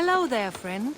Hello there, friend.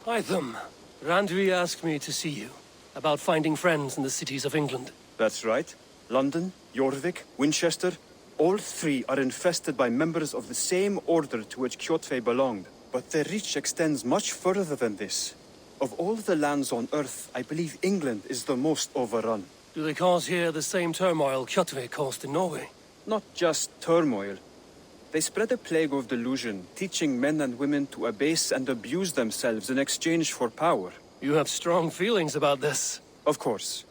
Hytham, Randvi asked me to see you about finding friends in the cities of England. That's right. London, Jorvik, Winchester, all three are infested by members of the same order to which Kjotve belonged. But their reach extends much further than this. Of all the lands on Earth, I believe England is the most overrun. Do they cause here the same turmoil Kjotve caused in Norway? Not just turmoil. They spread a plague of delusion, teaching men and women to abase and abuse themselves in exchange for power. You have strong feelings about this. Of course.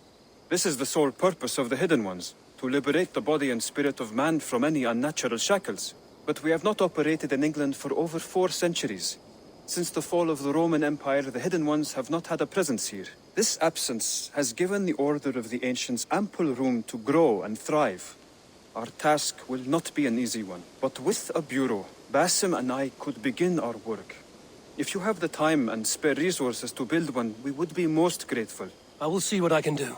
This is the sole purpose of the Hidden Ones, to liberate the body and spirit of man from any unnatural shackles. But we have not operated in England for over 4 centuries. Since the fall of the Roman Empire, the Hidden Ones have not had a presence here. This absence has given the Order of the Ancients ample room to grow and thrive. Our task will not be an easy one, but with a bureau, Basim and I could begin our work. If you have the time and spare resources to build one, we would be most grateful. I will see what I can do.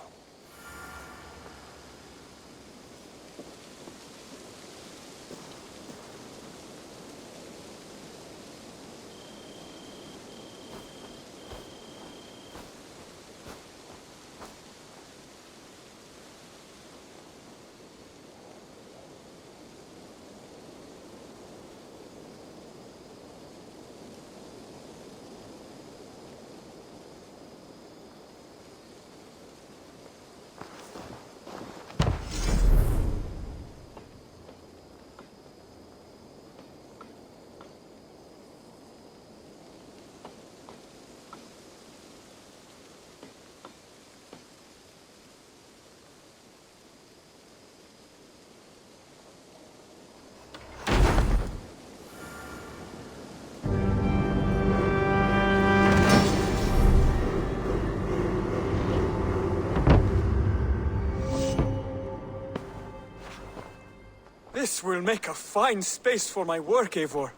This will make a fine space for my work, Eivor.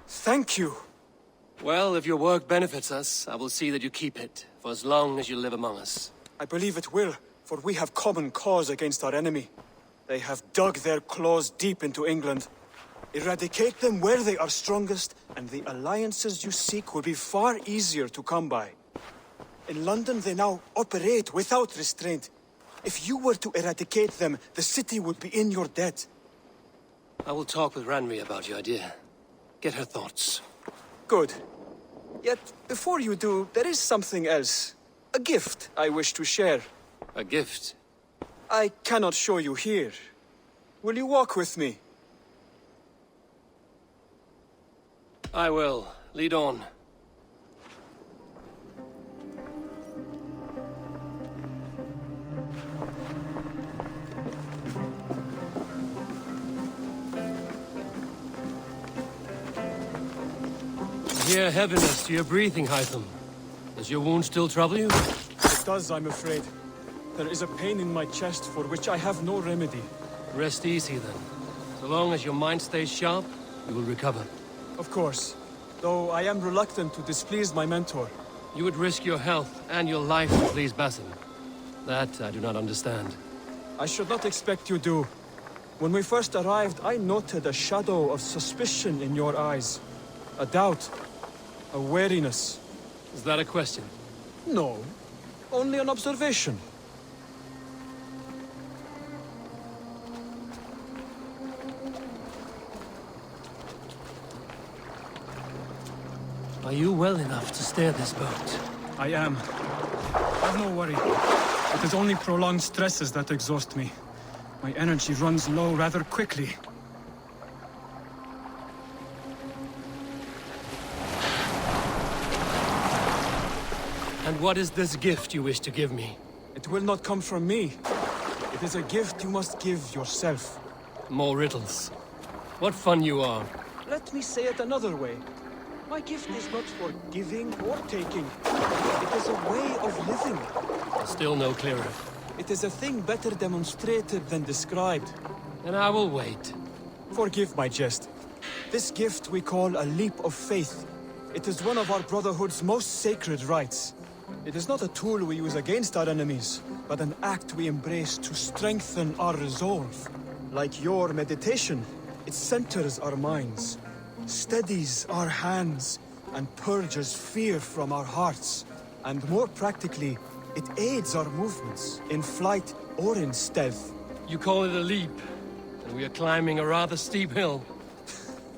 Thank you. Well, if your work benefits us, I will see that you keep it, for as long as you live among us. I believe it will, for we have common cause against our enemy. They have dug their claws deep into England. Eradicate them where they are strongest, and the alliances you seek will be far easier to come by. In London, they now operate without restraint. If you were to eradicate them, the city would be in your debt. I will talk with Randvi about your idea. Get her thoughts. Good. Yet, before you do, there is something else. A gift I wish to share. A gift? I cannot show you here. Will you walk with me? I will. Lead on. I hear heaviness to your breathing, Hytham. Does your wound still trouble you? It does, I'm afraid. There is a pain in my chest for which I have no remedy. Rest easy, then. So long as your mind stays sharp, you will recover. Of course. Though I am reluctant to displease my mentor. You would risk your health and your life to please Basim. That I do not understand. I should not expect you do. When we first arrived, I noted a shadow of suspicion in your eyes. A doubt. A wariness. Is that a question? No. Only an observation. Are you well enough to steer this boat? I am. Have no worry. It is only prolonged stresses that exhaust me. My energy runs low rather quickly. And what is this gift you wish to give me? It will not come from me. It is a gift you must give yourself. More riddles. What fun you are. Let me say it another way. My gift is not for giving or taking. It is a way of living. Still no clearer. It is a thing better demonstrated than described. Then I will wait. Forgive my jest. This gift we call a leap of faith. It is one of our Brotherhood's most sacred rites. It is not a tool we use against our enemies, but an act we embrace to strengthen our resolve. Like your meditation, it centers our minds, steadies our hands, and purges fear from our hearts. And more practically, it aids our movements, in flight or in stealth. You call it a leap, and we are climbing a rather steep hill.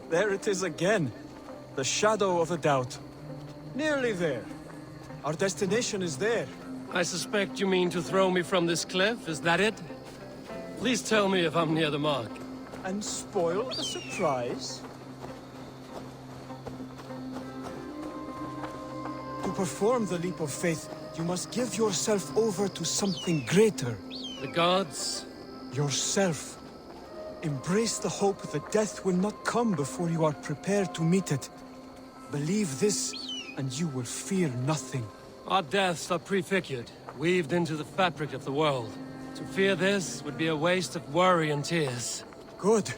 There it is again. The shadow of a doubt. Nearly there. Our destination is there. I suspect you mean to throw me from this cliff, is that it? Please tell me if I'm near the mark. And spoil the surprise? To perform the leap of faith, you must give yourself over to something greater. The gods? Yourself. Embrace the hope that death will not come before you are prepared to meet it. Believe this, and you will fear nothing. Our deaths are prefigured, weaved into the fabric of the world. To fear this would be a waste of worry and tears. Good.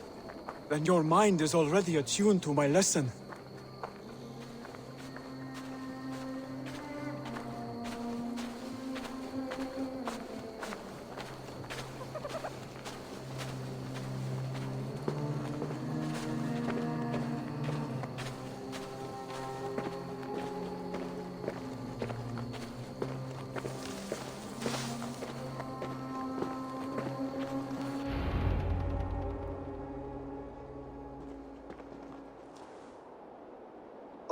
Then your mind is already attuned to my lesson.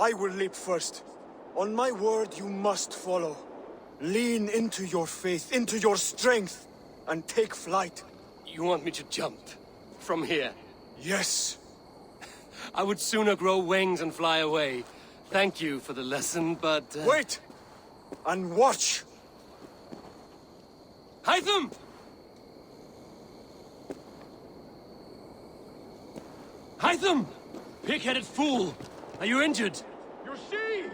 I will leap first. On my word, you must follow. Lean into your faith, into your strength, and take flight. You want me to jump? From here? Yes. I would sooner grow wings and fly away. Thank you for the lesson, but... Wait! And watch! Hytham! Hytham! Pig-headed fool! Are you injured? You see?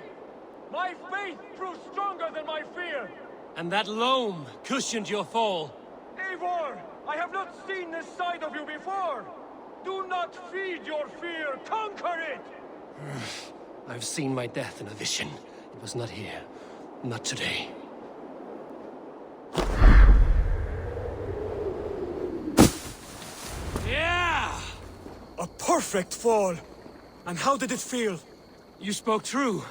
My faith proved stronger than my fear! And that loam cushioned your fall. Eivor! I have not seen this side of you before! Do not feed your fear, conquer it! I've seen my death in a vision. It was not here. Not today. Yeah! A perfect fall! And how did it feel? You spoke true.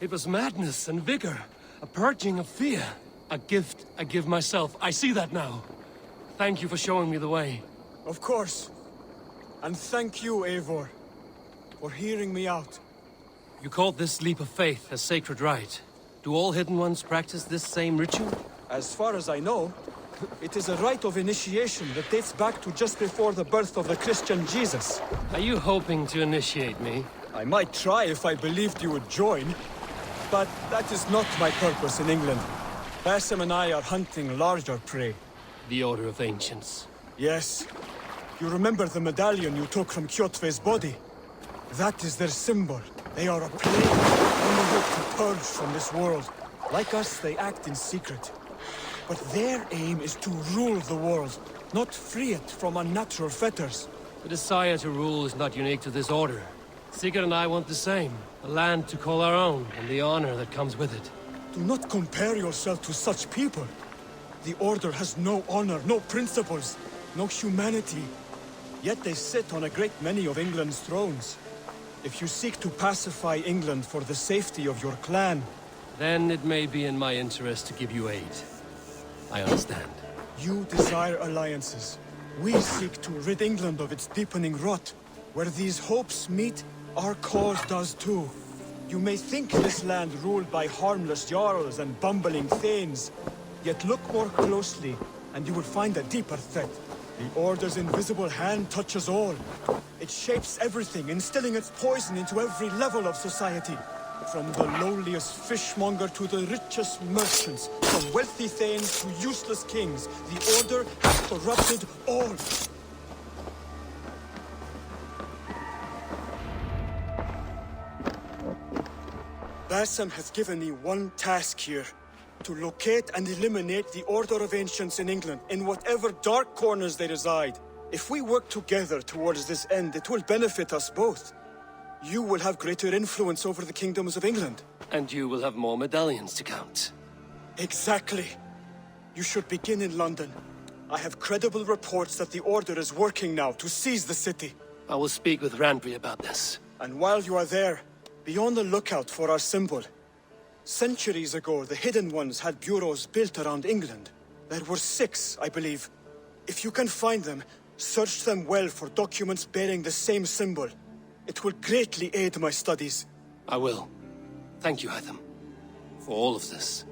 It was madness and vigor. A purging of fear. A gift I give myself. I see that now. Thank you for showing me the way. Of course. And thank you, Eivor, for hearing me out. You called this leap of faith a sacred rite. Do all Hidden Ones practice this same ritual? As far as I know, it is a rite of initiation that dates back to just before the birth of the Christian Jesus. Are you hoping to initiate me? I might try if I believed you would join, but that is not my purpose in England. Basim and I are hunting larger prey. The Order of Ancients. Yes. You remember the medallion you took from Kjotve's body? That is their symbol. They are a plague, only hope to purge from this world. Like us, they act in secret. But their aim is to rule the world, not free it from unnatural fetters. The desire to rule is not unique to this order. Sigurd and I want the same. A land to call our own, and the honor that comes with it. Do not compare yourself to such people. The Order has no honor, no principles, no humanity. Yet they sit on a great many of England's thrones. If you seek to pacify England for the safety of your clan... Then it may be in my interest to give you aid. I understand. You desire alliances. We seek to rid England of its deepening rot. Where these hopes meet, our cause does too. You may think this land ruled by harmless jarls and bumbling thanes. Yet look more closely, and you will find a deeper threat. The Order's invisible hand touches all. It shapes everything, instilling its poison into every level of society. From the lowliest fishmonger to the richest merchants, from wealthy thanes to useless kings, the Order has corrupted all. Bassam has given me one task here. To locate and eliminate the Order of Ancients in England, in whatever dark corners they reside. If we work together towards this end, it will benefit us both. You will have greater influence over the kingdoms of England. And you will have more medallions to count. Exactly. You should begin in London. I have credible reports that the Order is working now to seize the city. I will speak with Randbury about this. And while you are there, be on the lookout for our symbol. Centuries ago, the Hidden Ones had bureaus built around England. There were 6, I believe. If you can find them, search them well for documents bearing the same symbol. It will greatly aid my studies. I will. Thank you, Hytham, for all of this.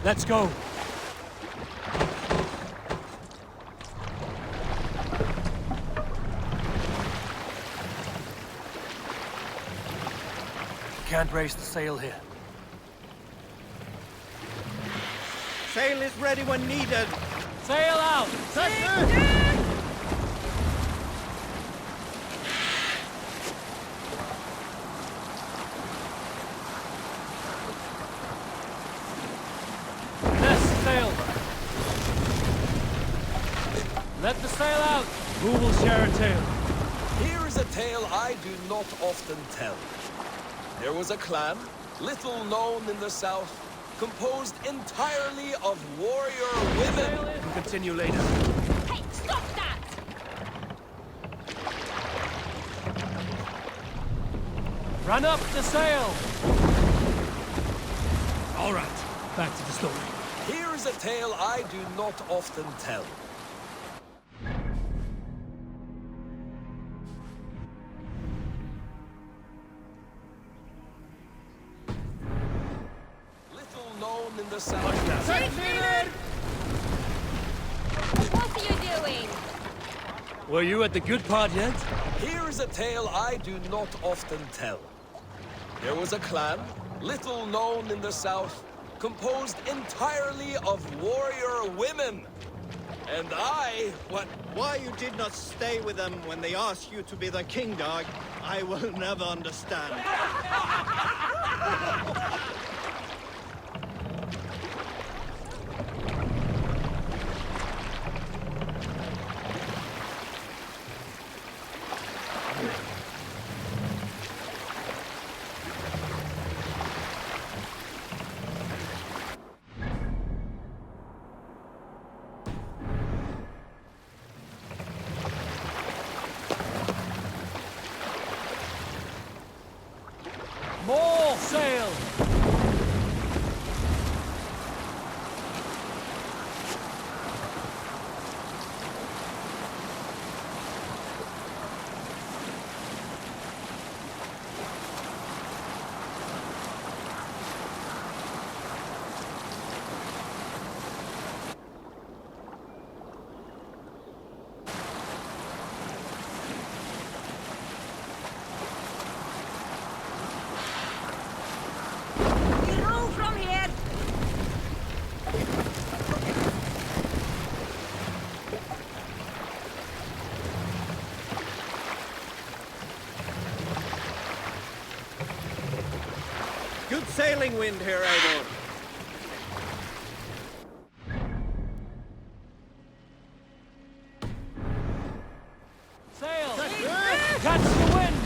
Let's go. Can't raise the sail here. Sail is ready when needed. Sail out! Let the sail out! Who will share a tale? Here is a tale I do not often tell. There was a clan, little known in the south, composed entirely of warrior women. We'll continue later. Hey, stop that! Run up the sail! All right, back to the story. Here is a tale I do not often tell. In the south. What are you doing? Were you at the good part yet? Here is a tale I do not often tell. There was a clan, little known in the south, composed entirely of warrior women. And Why you did not stay with them when they asked you to be the king dog, I will never understand. More sail! Good sailing wind here, Eivor. Sail! Catch the wind!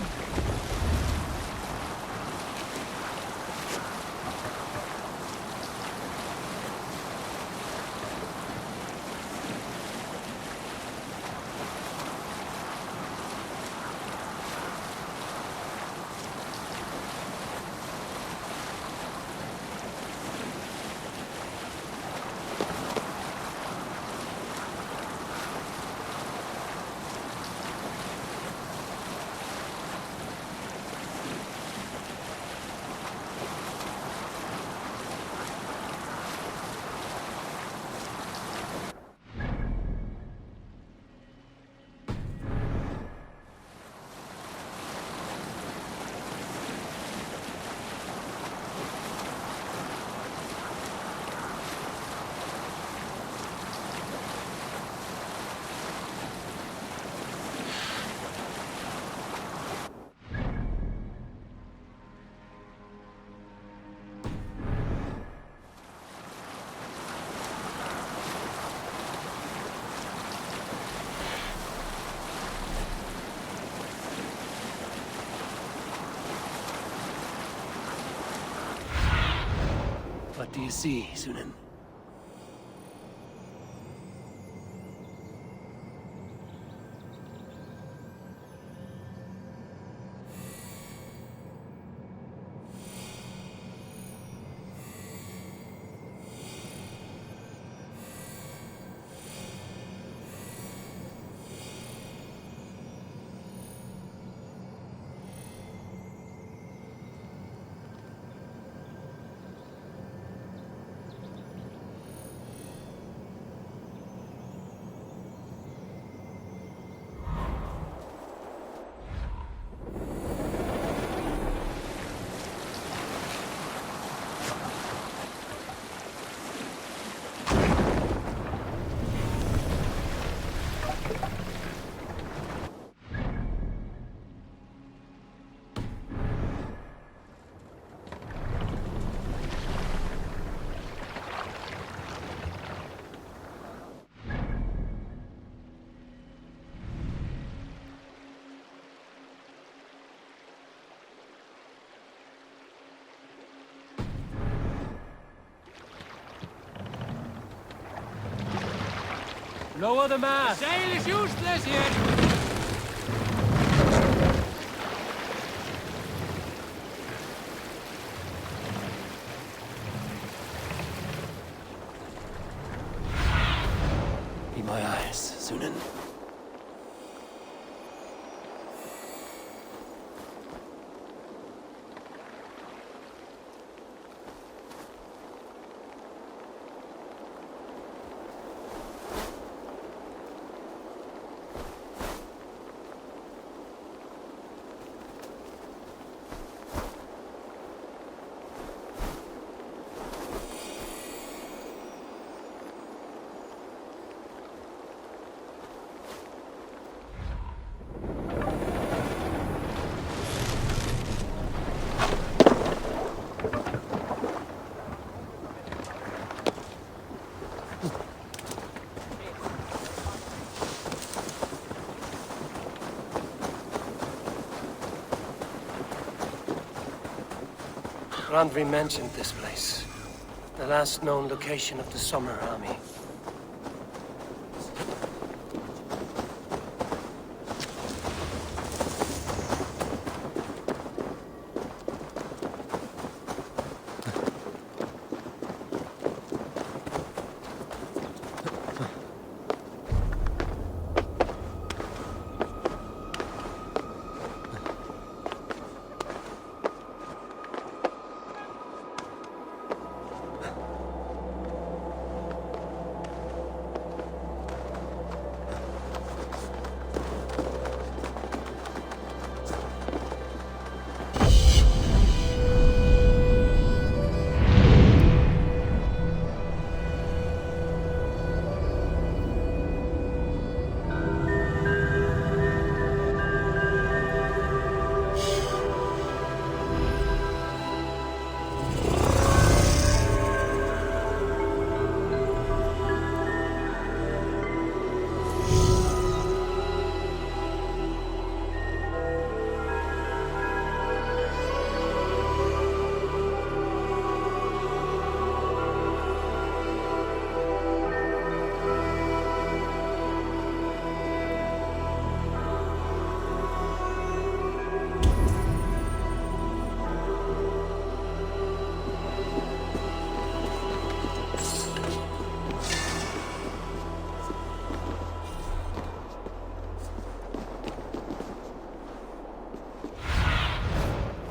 do you see, Sunan? Lower the mast! Sail is useless here! Be my eyes, Sunan. Randvi mentioned this place. The last known location of the Summer Army.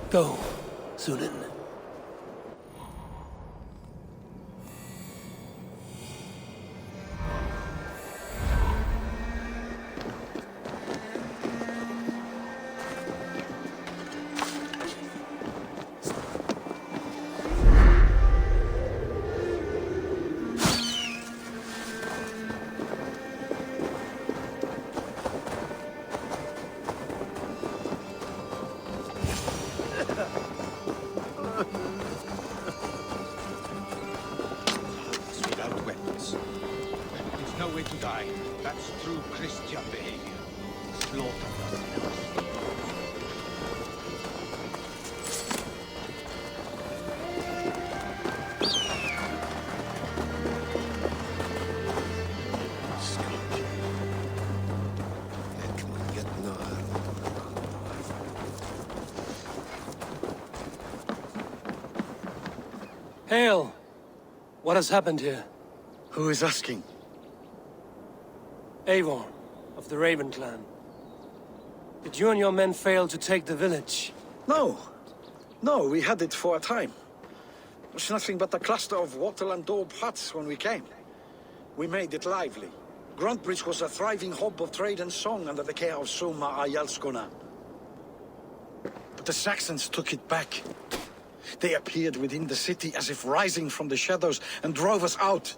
Go, Sunan. Without weapons. It's no way to die. That's true Christian behavior. Slaughter doesn't never sleep. Hale, what has happened here? Who is asking? Eivor, of the Raven clan. Did you and your men fail to take the village? No. No, we had it for a time. It was nothing but a cluster of wattle and daub huts when we came. We made it lively. Gruntbridge was a thriving hub of trade and song under the care of Soma Ayalskona. But the Saxons took it back. They appeared within the city as if rising from the shadows and drove us out.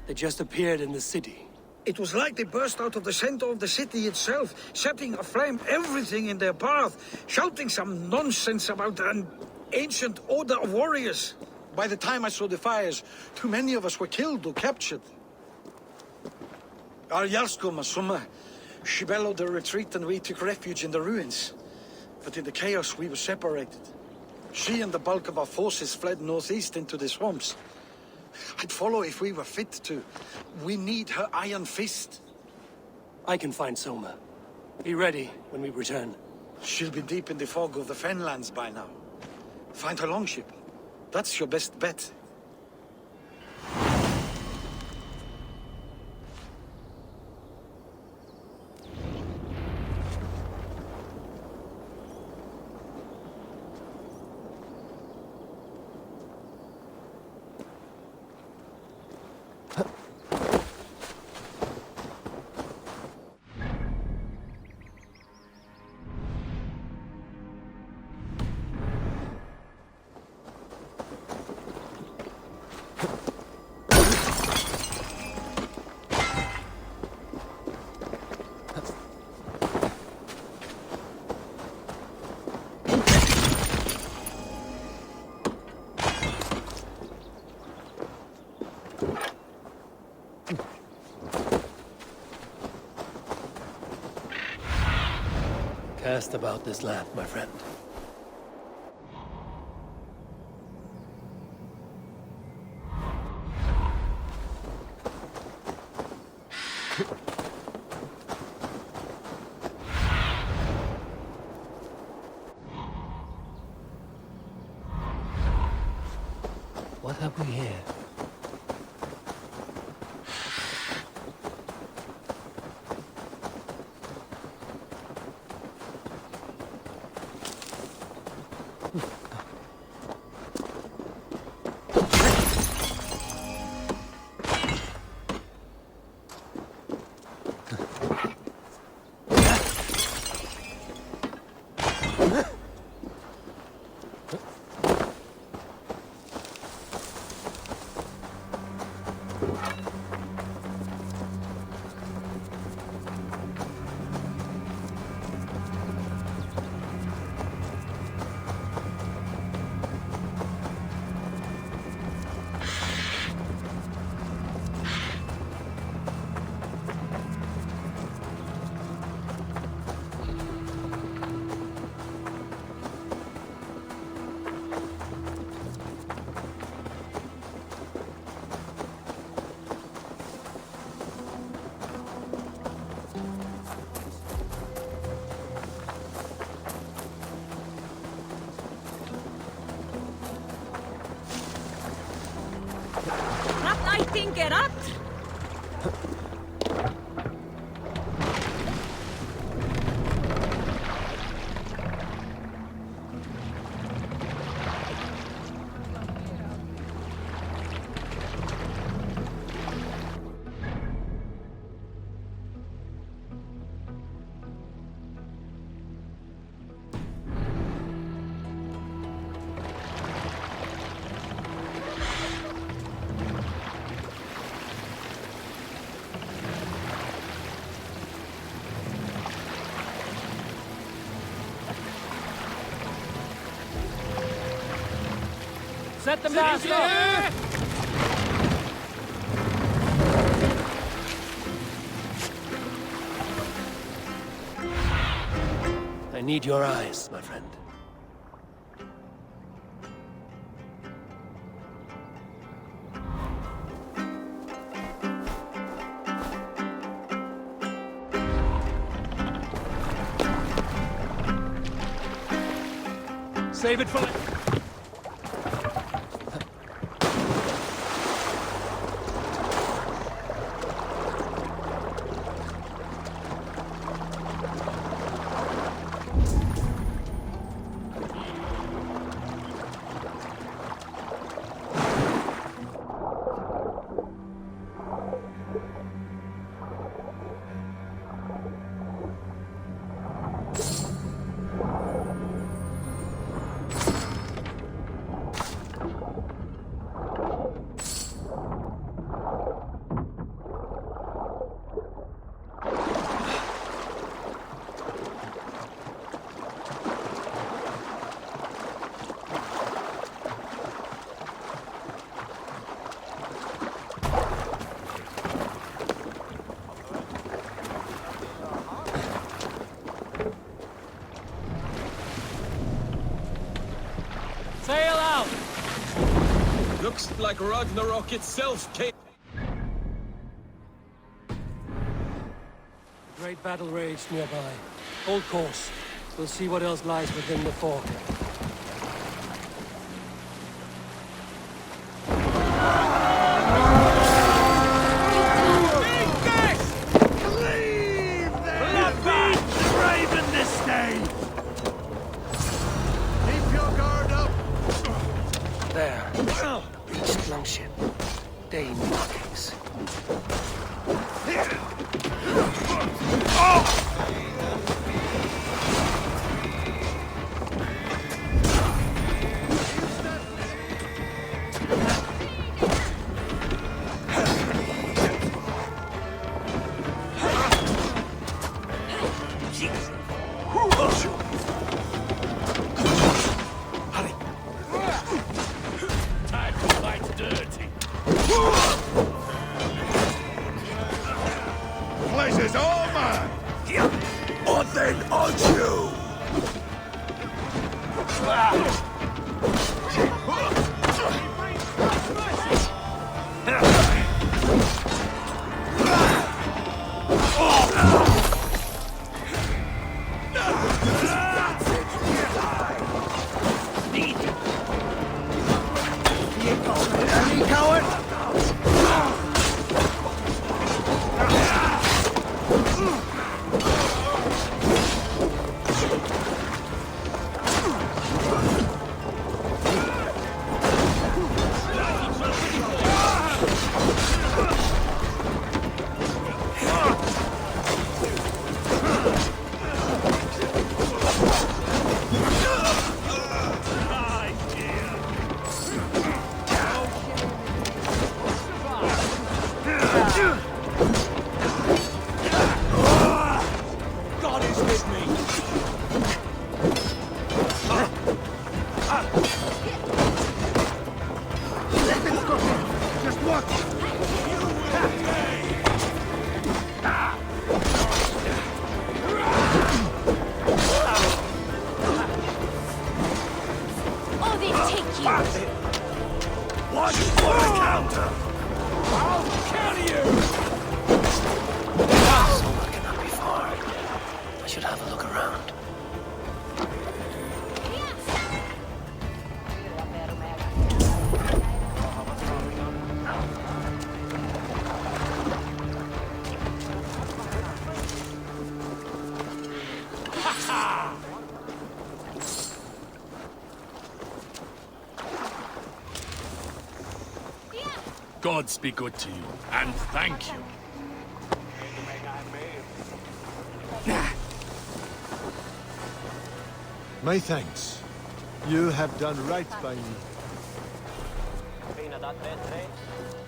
They just appeared in the city. It was like they burst out of the center of the city itself, setting aflame everything in their path, shouting some nonsense about an ancient order of warriors. By the time I saw the fires, too many of us were killed or captured. Our Jarlskoma, Summa, she bellowed a retreat and we took refuge in the ruins. But in the chaos we were separated. She and the bulk of our forces fled northeast into the swamps. I'd follow if we were fit to. We need her iron fist. I can find Soma. Be ready when we return. She'll be deep in the fog of the Fenlands by now. Find her longship. That's your best bet. Cast about this land, my friend. What have we here? Get up! Set the mast up! I need your eyes, my friend. Save it for... Sail out! Looks like Ragnarok itself came. Great battle raged nearby. Hold course. We'll see what else lies within the fog. There. Reached longship. Dane markings. Places all mine! Or then on you! God is with me! Just watch! Oh, they take you! Watch for the counter! I'll counter you! Somewhere cannot be far. I should have a look around. Gods be good to you, and thank you. My thanks. You have done right by me.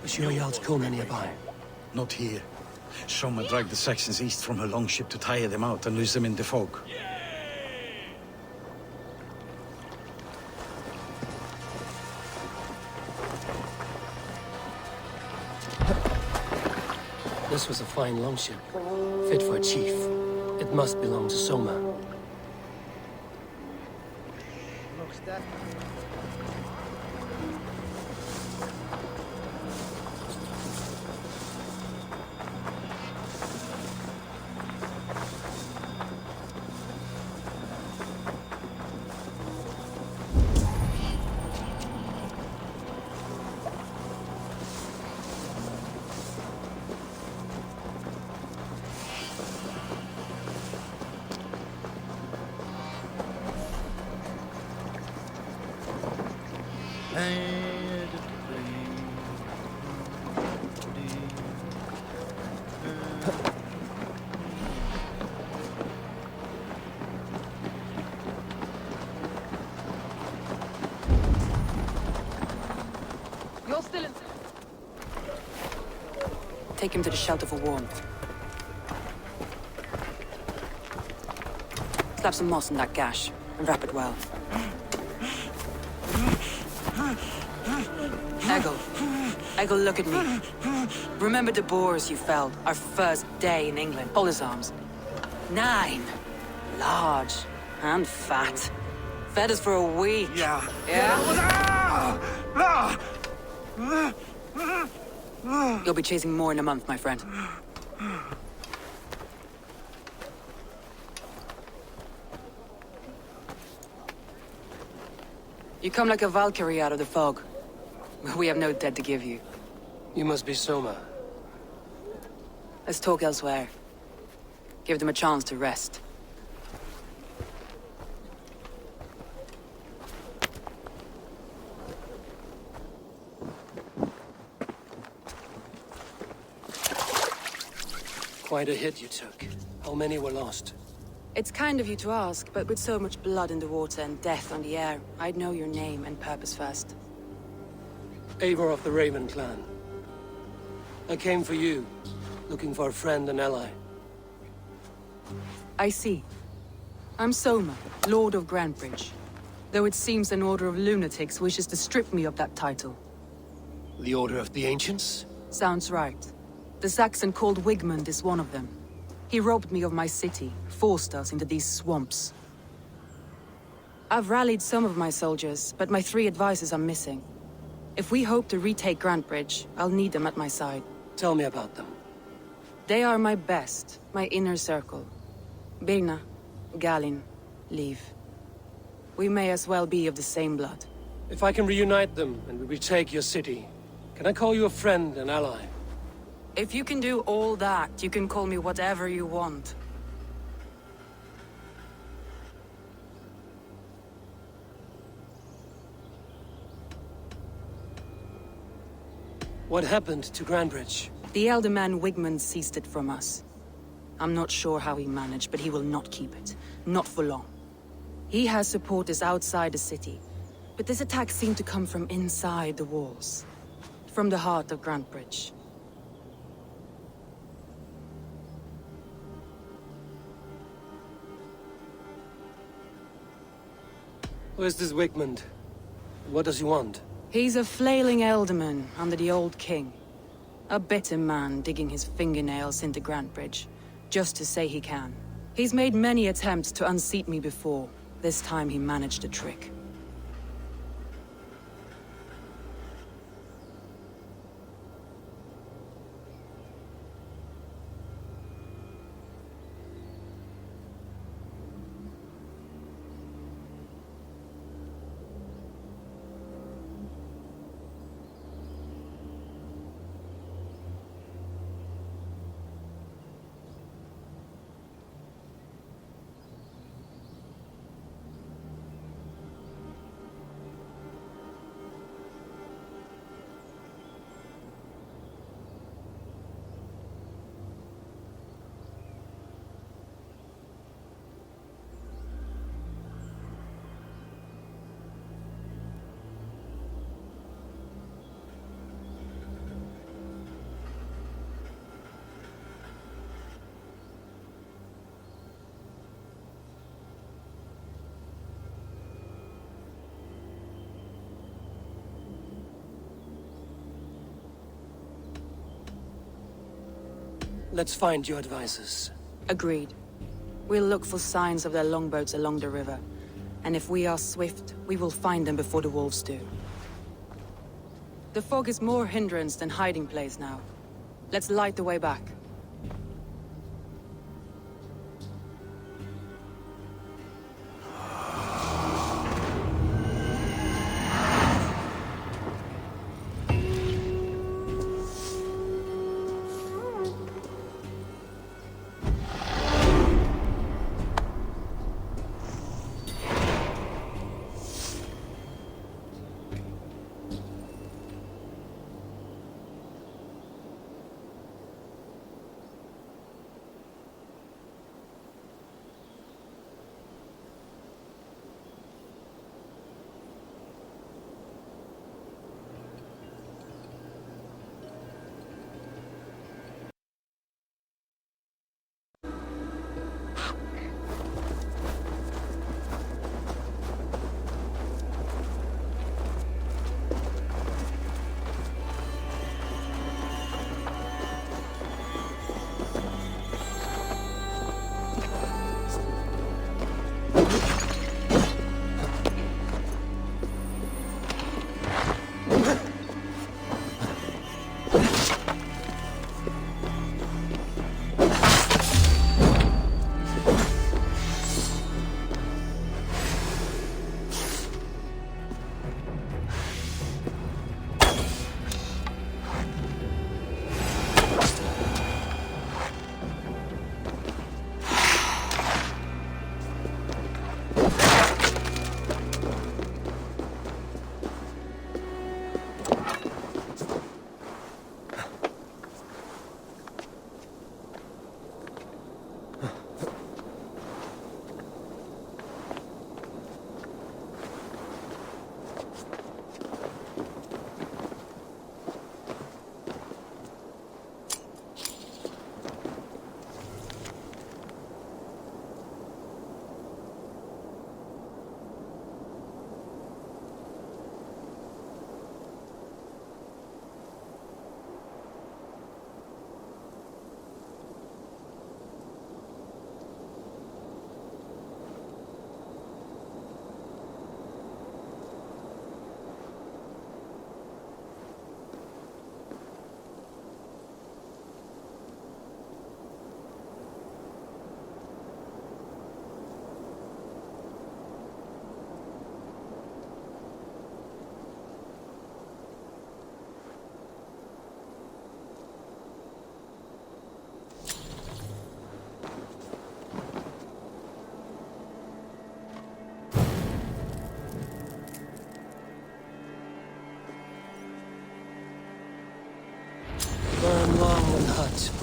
Was Jarl's Kona nearby? Not here. Soma dragged the Saxons east from her longship to tire them out and lose them in the fog. This was a fine longship, fit for a chief. It must belong to Soma. take him to the shelter for warmth. Slap some moss in that gash, and wrap it well. Eggle, look at me. Remember the boars you felled, our first day in England? Hold his arms. 9. Large. And fat. Fed us for a week. Yeah. You'll be chasing more in a month, my friend. You come like a Valkyrie out of the fog. We have no dead to give you. You must be Soma. Let's talk elsewhere. Give them a chance to rest. Quite a hit you took. How many were lost? It's kind of you to ask, but with so much blood in the water and death on the air, I'd know your name and purpose first. Eivor of the Raven clan. I came for you, looking for a friend and ally. I see. I'm Soma, Lord of Grantebridge. Though it seems an order of lunatics wishes to strip me of that title. The Order of the Ancients? Sounds right. The Saxon called Wigmund is one of them. He robbed me of my city, forced us into these swamps. I've rallied some of my soldiers, but my 3 advisors are missing. If we hope to retake Grantebridge, I'll need them at my side. Tell me about them. They are my best, my inner circle. Birna, Galin, Liv. We may as well be of the same blood. If I can reunite them and we retake your city, can I call you a friend and ally? If you can do all that, you can call me whatever you want. What happened to Grantebridge? The elder man Wigmund seized it from us. I'm not sure how he managed, but he will not keep it. Not for long. He has supporters outside the city, but this attack seemed to come from inside the walls. From the heart of Grantebridge. Where's this Wigmund? What does he want? He's a flailing elderman under the old king. A bitter man digging his fingernails into Grantebridge, just to say he can. He's made many attempts to unseat me before. This time he managed the trick. Let's find your advisors. Agreed. We'll look for signs of their longboats along the river. And if we are swift, we will find them before the wolves do. The fog is more hindrance than hiding place now. Let's light the way back.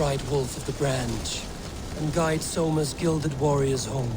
bright wolf of the branch, and guide Soma's gilded warriors home.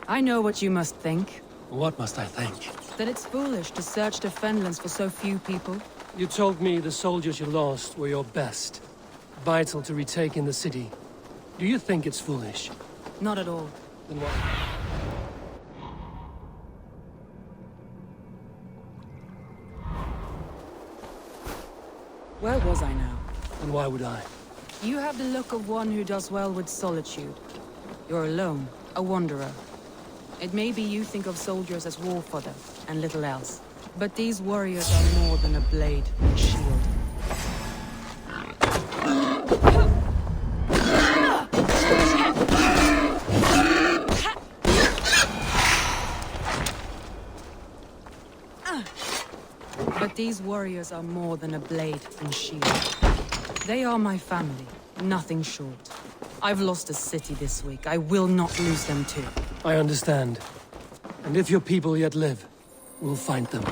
I know what you must think. What must I think? That it's foolish to search the Fenlands for so few people. You told me the soldiers you lost were your best. Vital to retaking the city. Do you think it's foolish? Not at all. Then why? Where was I now? And why would I? You have the look of one who does well with solitude. You're alone, a wanderer. It may be you think of soldiers as war fodder, and little else. But these warriors are more than a blade and shield. But these warriors are more than a blade and shield. They are my family, nothing short. I've lost a city this week. I will not lose them too. I understand. And if your people yet live, we'll find them.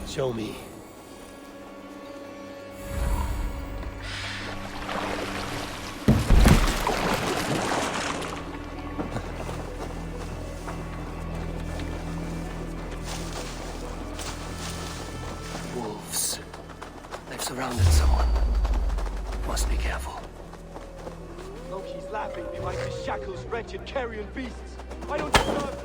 Show me. Wolves. They've surrounded someone. Must be careful. Loki's laughing behind his shackles, wretched carrion beasts. I don't deserve...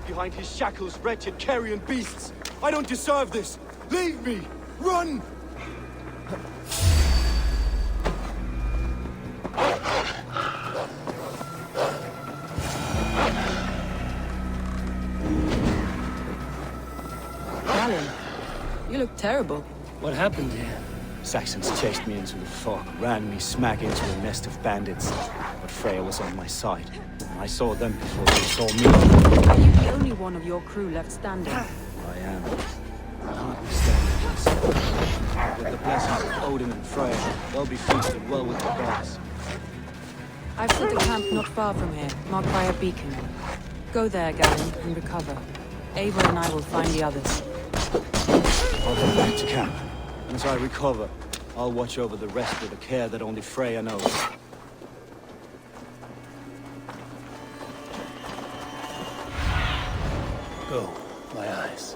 Behind his shackles, wretched carrion beasts! I don't deserve this! Leave me! Run! Alan, you look terrible. What happened here? Saxons chased me into the fog, ran me smack into a nest of bandits. But Freya was on my side. I saw them before they saw me. Are you the only one of your crew left standing? I am. I hardly stand against them. With the blessings of Odin and Freya, they'll be feasted well with the gods. I've set a camp not far from here, marked by a beacon. Go there, Galen, and recover. Eivor and I will find the others. I'll go back to camp. And as I recover, I'll watch over the rest with a care that only Freya knows. Go, my eyes.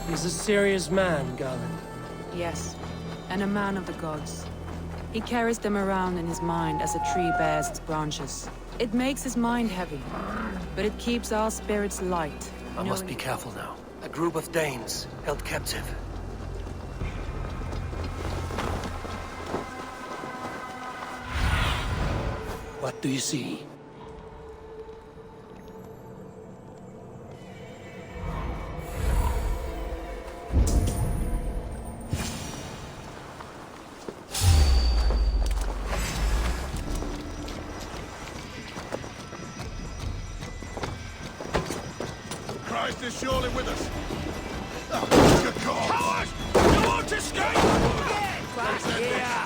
He's a serious man, Galen. Yes, and a man of the gods. He carries them around in his mind as a tree bears its branches. It makes his mind heavy, but it keeps our spirits light. I must be careful now. A group of Danes held captive. What do you see? Christ is surely with us. Oh, good God. Cowards! You won't escape! Back here!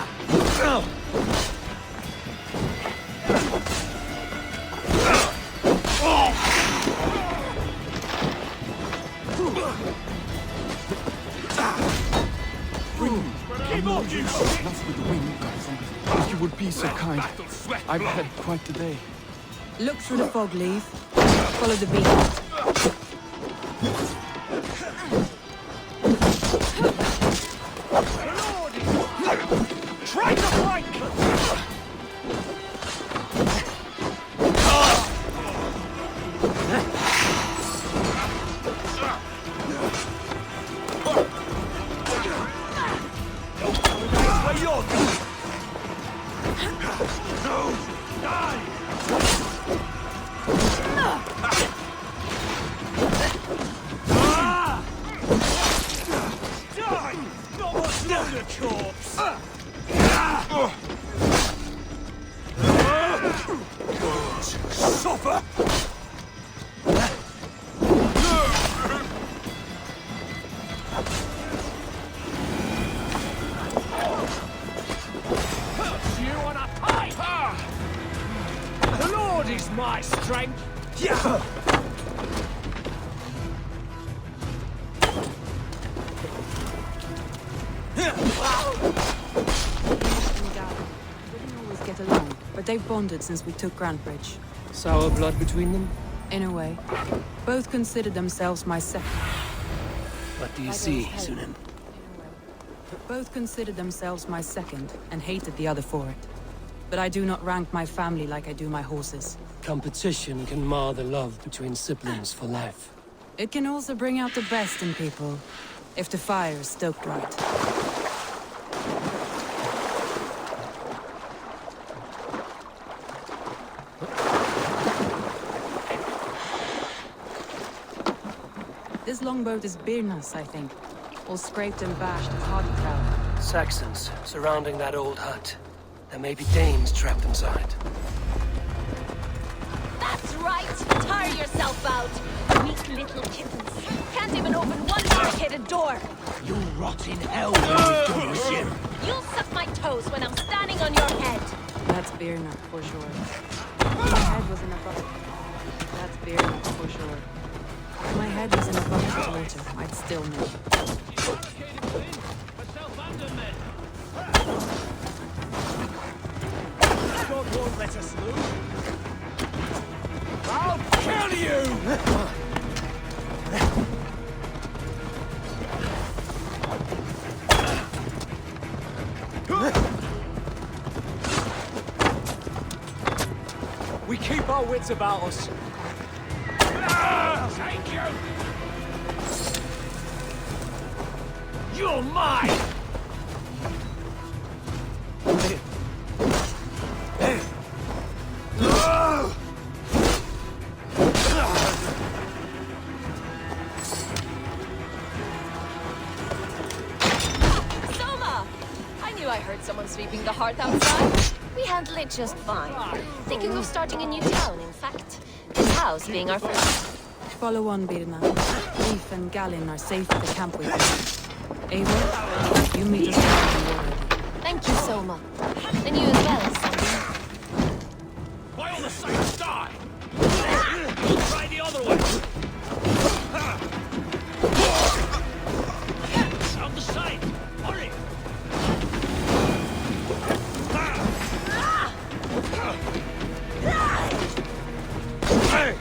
Keep on, you shit! With the wind, if you would be so kind. I've had quite the day. Look through the fog leaf. Follow the beat. Try to flank! Where you're going? No! Die! Die! Not much longer, corpse! Suffer! You wanna fight? The Lord is my strength! Yeah! Get along, but they've bonded since we took Grantbridge. Sour blood between them? In a way. Both consider themselves my second. What do you see, Sunan? Both consider themselves my second, and hated the other for it. But I do not rank my family like I do my horses. Competition can mar the love between siblings for life. It can also bring out the best in people, if the fire is stoked right. This longboat is Birna's, I think. All scraped and bashed and hard to tell. Saxons surrounding that old hut. There may be Danes trapped inside. That's right! Tire yourself out! Weak little kittens. Can't even open one barricaded door! You'll rot in hell when we're done with you! You'll suck my toes when I'm standing on your head! That's Birna, for sure. My head was in a bucket. That's Birna, for sure. If my head was in a bucket of water, I'd still know. God won't let us lose. I'll kill you! We keep our wits about us. Thank you! You're mine! I heard someone sweeping the hearth outside. We handle it just fine. Thinking of starting a new town, in fact. This house being our first. Follow on, Birna. Leif and Galen are safe at the camp with you. Eivor, you meet us already. Thank you so Roma. And you as well, Sandy. Why all the saints die? We'll try the other way. Out the side. Hurry. Hey!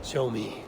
Show me.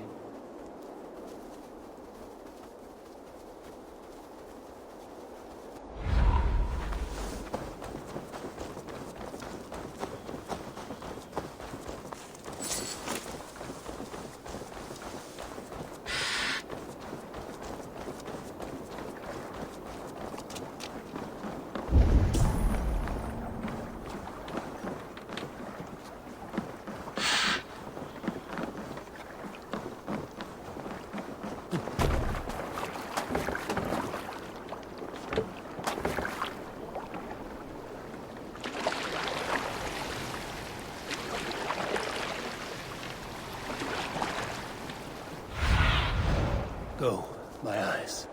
Go, my eyes.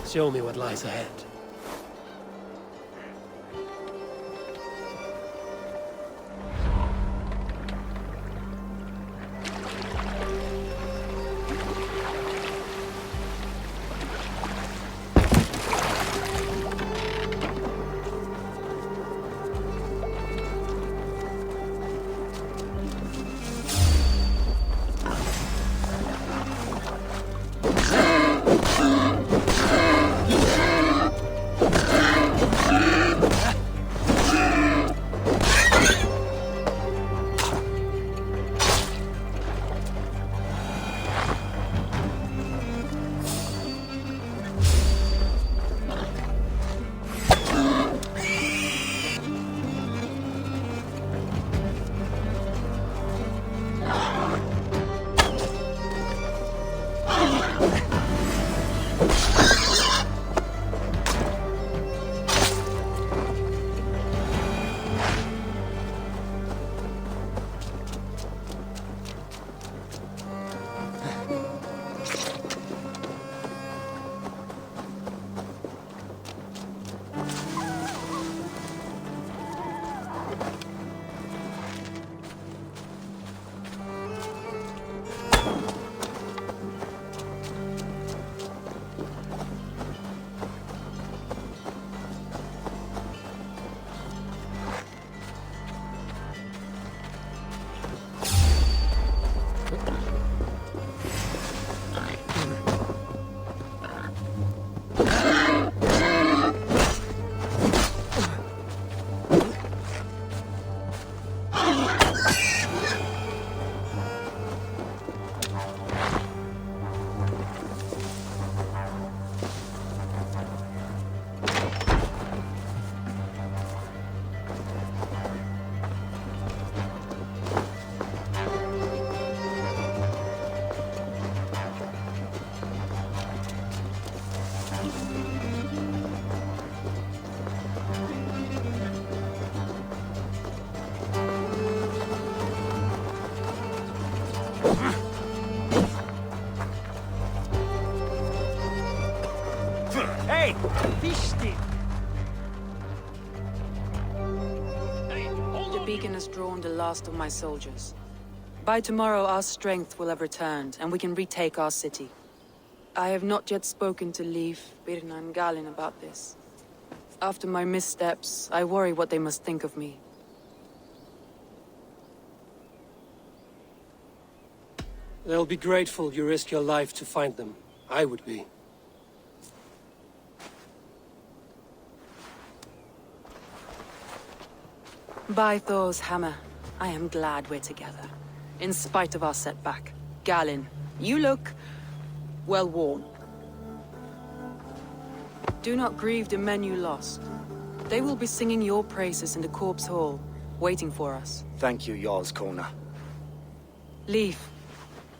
Show me what lies ahead. Hey! Fisty! The beacon has drawn the last of my soldiers. By tomorrow, our strength will have returned, and we can retake our city. I have not yet spoken to Leif, Birna, and Galin about this. After my missteps, I worry what they must think of me. They'll be grateful you risked your life to find them. I would be. By Thor's hammer, I am glad we're together. In spite of our setback. Galin, you look well worn. Do not grieve the men you lost. They will be singing your praises in the Corpse Hall, waiting for us. Thank you, Jarl's Kona. Leif,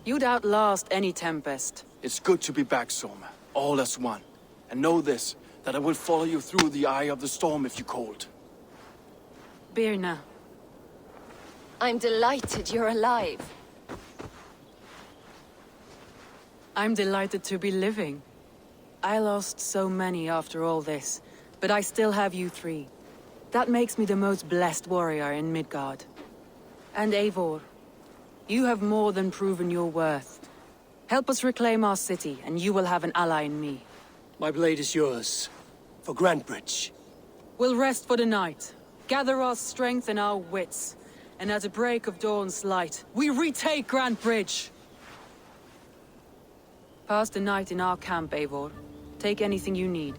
you'd outlast any tempest. It's good to be back, Soma. All as one. And know this, that I will follow you through the eye of the storm if you called. Birna. I'm delighted you're alive. I'm delighted to be living. I lost so many after all this, but I still have you three. That makes me the most blessed warrior in Midgard. And Eivor, you have more than proven your worth. Help us reclaim our city, and you will have an ally in me. My blade is yours. For Grantebridge. We'll rest for the night, gather our strength and our wits, and at the break of dawn's light, we retake Grantebridge! Pass the night in our camp, Eivor. Take anything you need.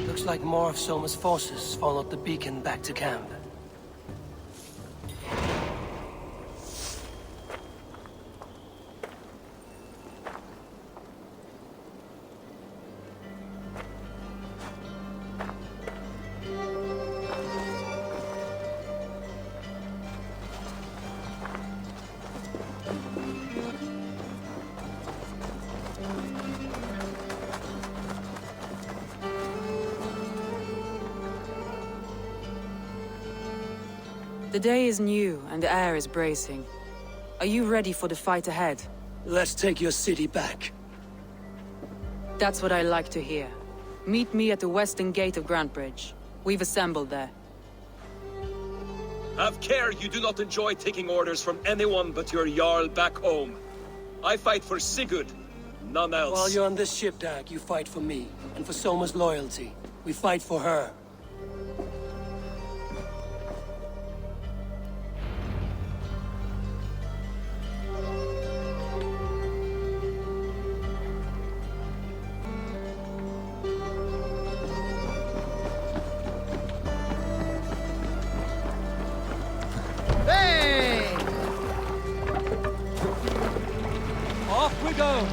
Looks like more of Soma's forces followed the beacon back to camp. The day is new, and the air is bracing. Are you ready for the fight ahead? Let's take your city back. That's what I like to hear. Meet me at the western gate of Grantebridge. We've assembled there. Have care you do not enjoy taking orders from anyone but your Jarl back home. I fight for Sigurd, none else. While you're on this ship, Dag, you fight for me, and for Soma's loyalty. We fight for her. Off we go!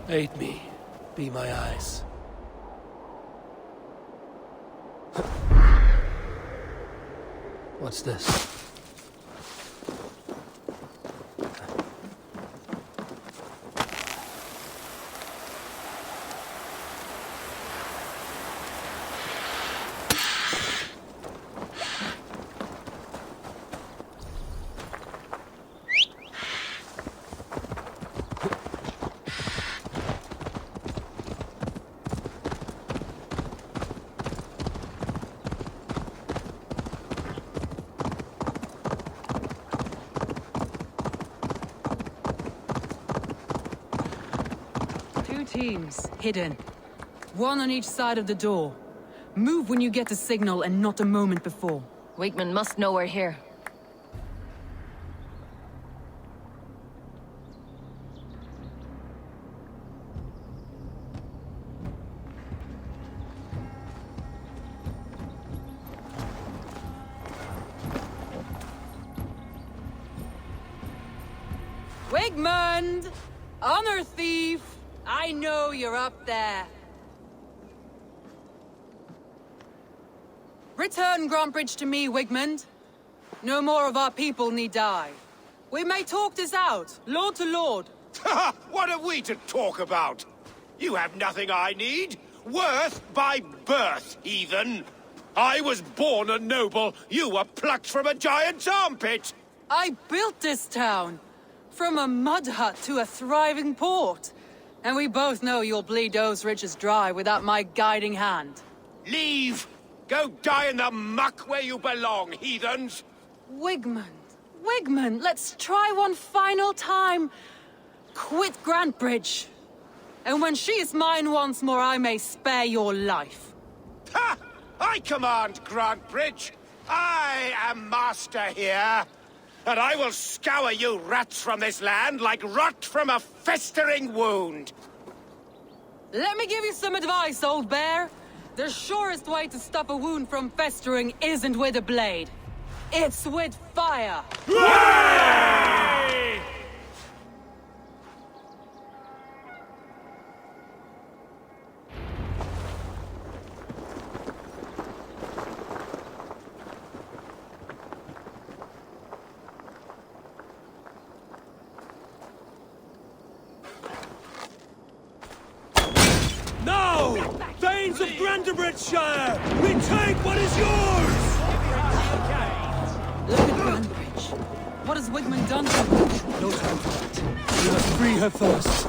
Aid me. Be my eyes. What's this? Teams, hidden. One on each side of the door. Move when you get the signal and not a moment before. Wigman must know we're here. Wigmund! Honor thief! I know you're up there. Return Grantbridge to me, Wigmund. No more of our people need die. We may talk this out, lord to lord. What are we to talk about? You have nothing I need. Worth by birth, heathen. I was born a noble. You were plucked from a giant's armpit. I built this town. From a mud hut to a thriving port. And we both know you'll bleed those riches dry without my guiding hand. Leave! Go die in the muck where you belong, heathens! Wigmund, Wigmund, let's try one final time. Quit Grantbridge. And when she is mine once more, I may spare your life. Ha! I command Grantbridge. I am master here. And I will scour you rats from this land like rot from a festering wound. Let me give you some advice, old bear. The surest way to stop a wound from festering isn't with a blade. It's with fire. Hooray! Now! Thanes of Brandenburgshire! Retake what is yours! Look at Grantbridge. What has Wigmund done to her? No time for that. We must free her first.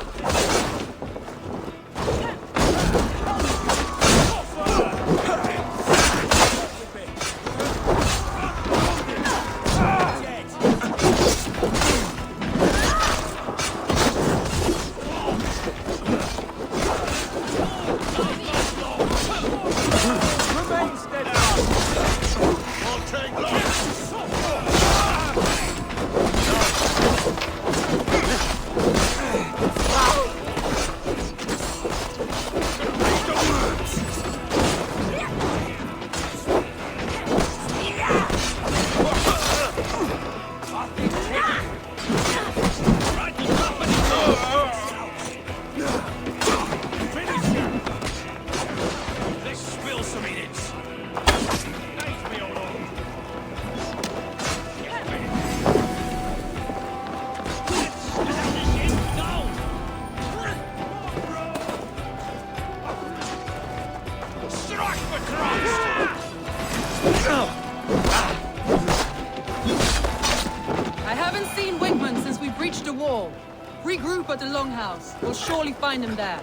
I haven't seen Wigmund since we breached the wall. Regroup at the Longhouse. We'll surely find him there.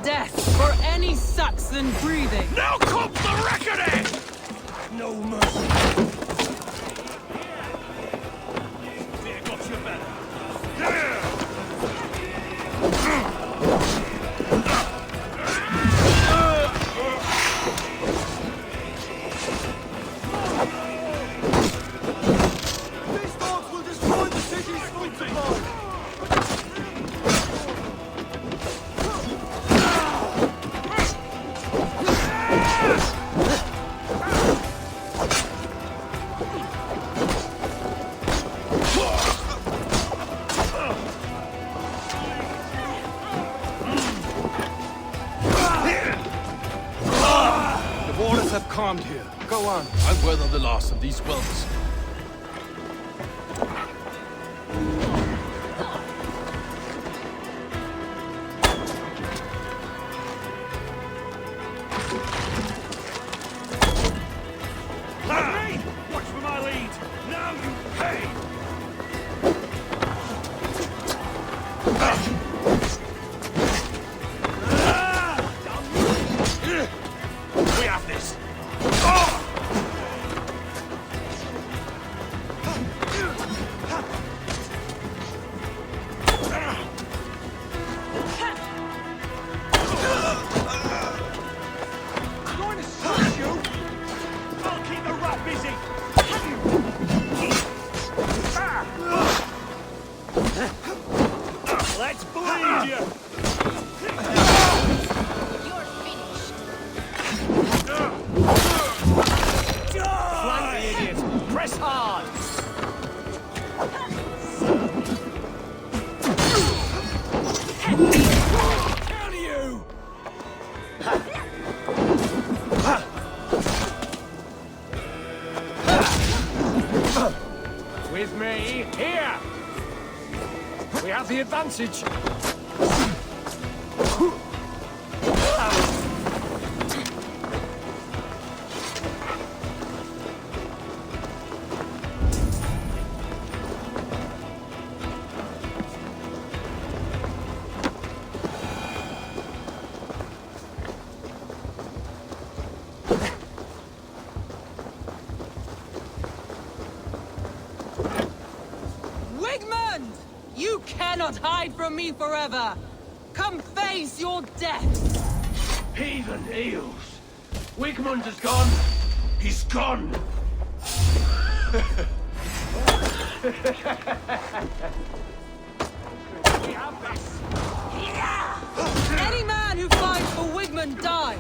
Death for any Saxon breathing. Now come the reckoning! No mercy. Fear got you better. These dogs will destroy the city's food supply! The waters have calmed here. Go on. I'll weather the last of these swells. Watch for my lead! Now you pay! We have this! Flank the idiot! Press hard! Counter you! With me, here! We have the advantage! Wigmund! You cannot hide from me forever! Come face your death! Heathen eels! Wigmund is gone! He's gone! We have this! Any man who fights for Wigmund dies!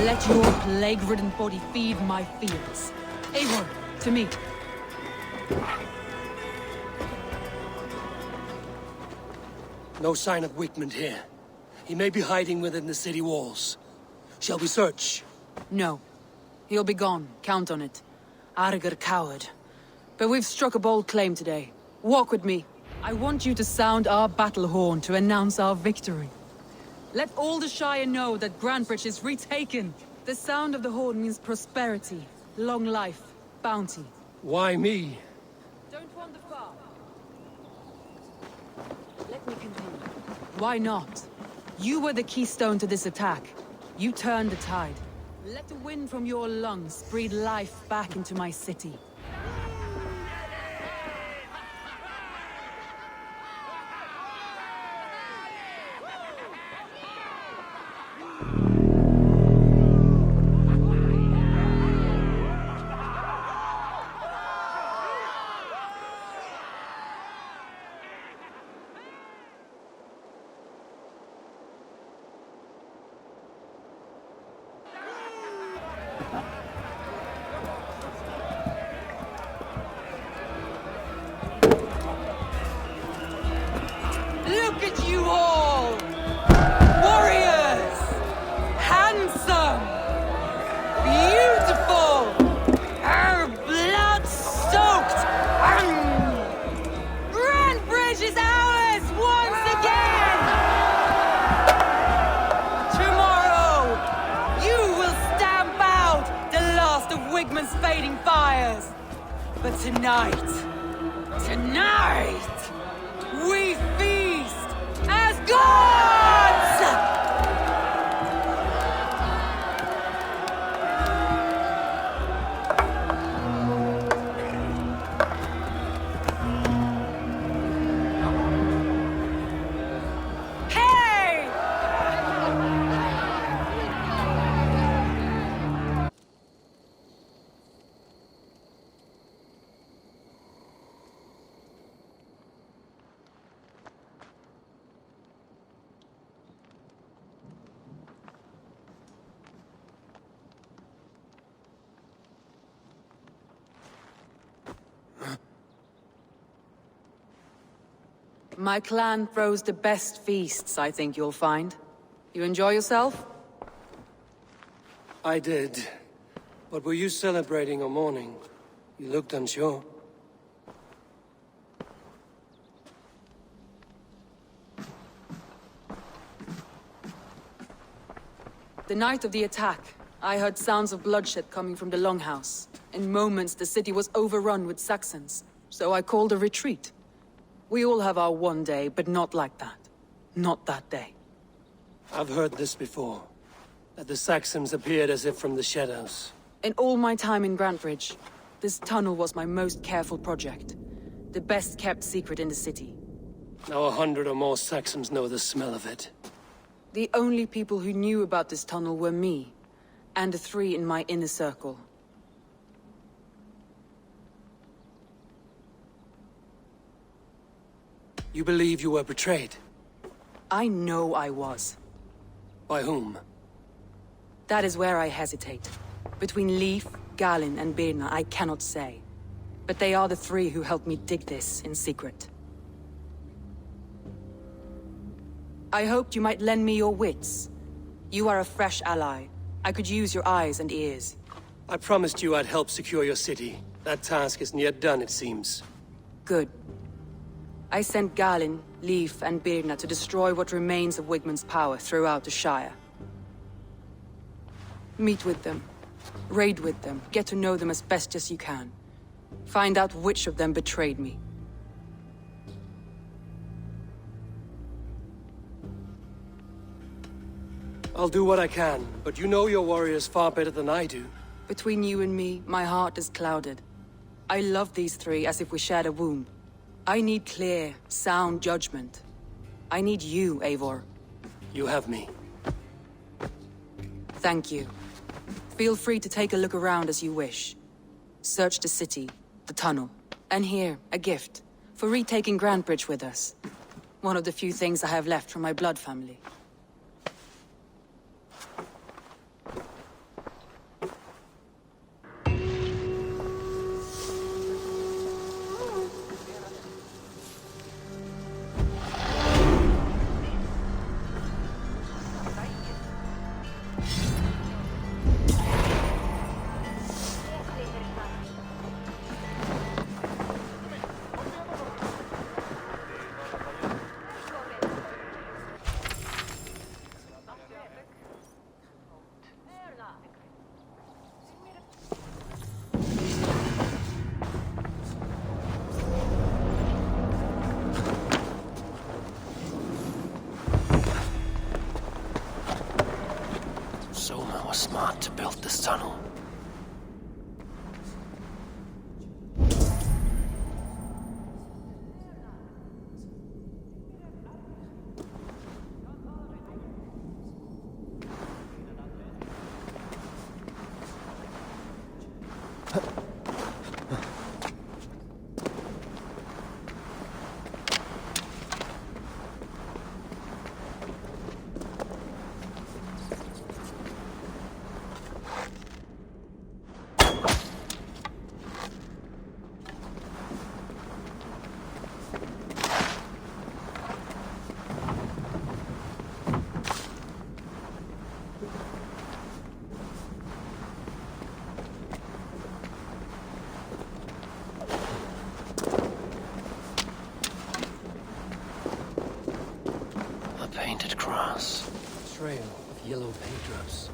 Let your plague-ridden body feed my fears. Eivor, to me. No sign of Wigmund here. He may be hiding within the city walls. Shall we search? No. He'll be gone, count on it. Arger coward. But we've struck a bold claim today. Walk with me. I want you to sound our battle horn to announce our victory. Let all the Shire know that Grantebridge is retaken. The sound of the horn means prosperity, long life, bounty. Why me? Don't wander far. Let me continue. Why not? You were the keystone to this attack. You turned the tide. Let the wind from your lungs breathe life back into my city. Look at you all! Warriors! Handsome! Beautiful! Blood-soaked! Grantebridge is ours once again! Tomorrow, you will stamp out the last of Wigmund's fading fires. But tonight, we feast as gods! Hey! My clan throws the best feasts, I think you'll find. You enjoy yourself? I did. But were you celebrating or mourning? You looked unsure. The night of the attack, I heard sounds of bloodshed coming from the Longhouse. In moments, the city was overrun with Saxons, so I called a retreat. We all have our one day, but not like that. Not that day. I've heard this before. That the Saxons appeared as if from the shadows. In all my time in Grantbridge, this tunnel was my most careful project. The best kept secret in the city. Now 100 or more Saxons know the smell of it. The only people who knew about this tunnel were me, and the 3 in my inner circle. You believe you were betrayed? I know I was. By whom? That is where I hesitate. Between Leif, Galin, and Birna, I cannot say. But they are the 3 who helped me dig this in secret. I hoped you might lend me your wits. You are a fresh ally. I could use your eyes and ears. I promised you I'd help secure your city. That task isn't yet done, it seems. Good. I sent Galin, Leif, and Birna to destroy what remains of Wigmund's power throughout the Shire. Meet with them. Raid with them. Get to know them as best as you can. Find out which of them betrayed me. I'll do what I can, but you know your warriors far better than I do. Between you and me, my heart is clouded. I love these 3 as if we shared a womb. I need clear, sound judgment. I need you, Eivor. You have me. Thank you. Feel free to take a look around as you wish. Search the city, the tunnel, and here, a gift, for retaking Grantbridge with us. One of the few things I have left from my blood family. Soma was smart to build this tunnel. Painted grass. Trail of yellow paint drops.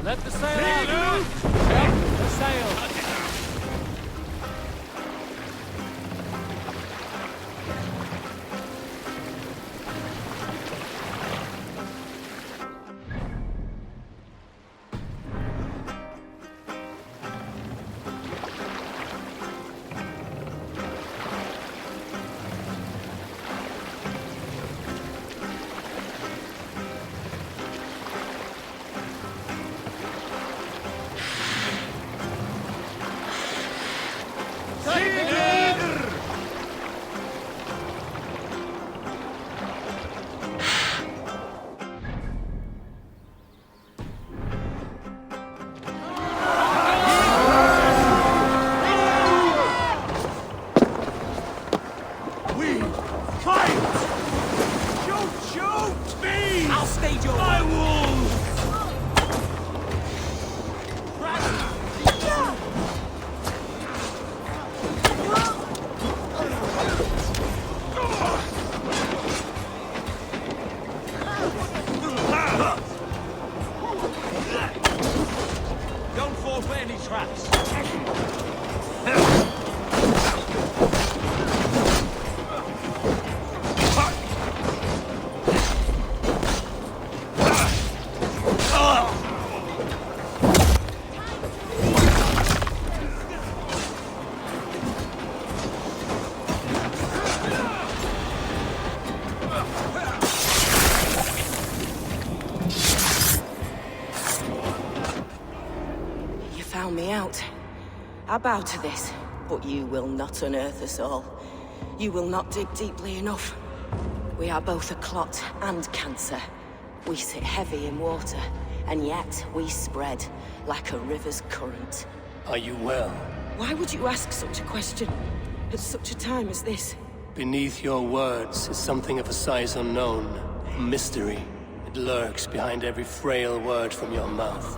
Let the sail out! Yep, the sail! Found me out. I bow to this, but you will not unearth us all. You will not dig deeply enough. We are both a clot and cancer. We sit heavy in water, and yet we spread like a river's current. Are you well? Why would you ask such a question at such a time as this? Beneath your words is something of a size unknown. A mystery. It lurks behind every frail word from your mouth.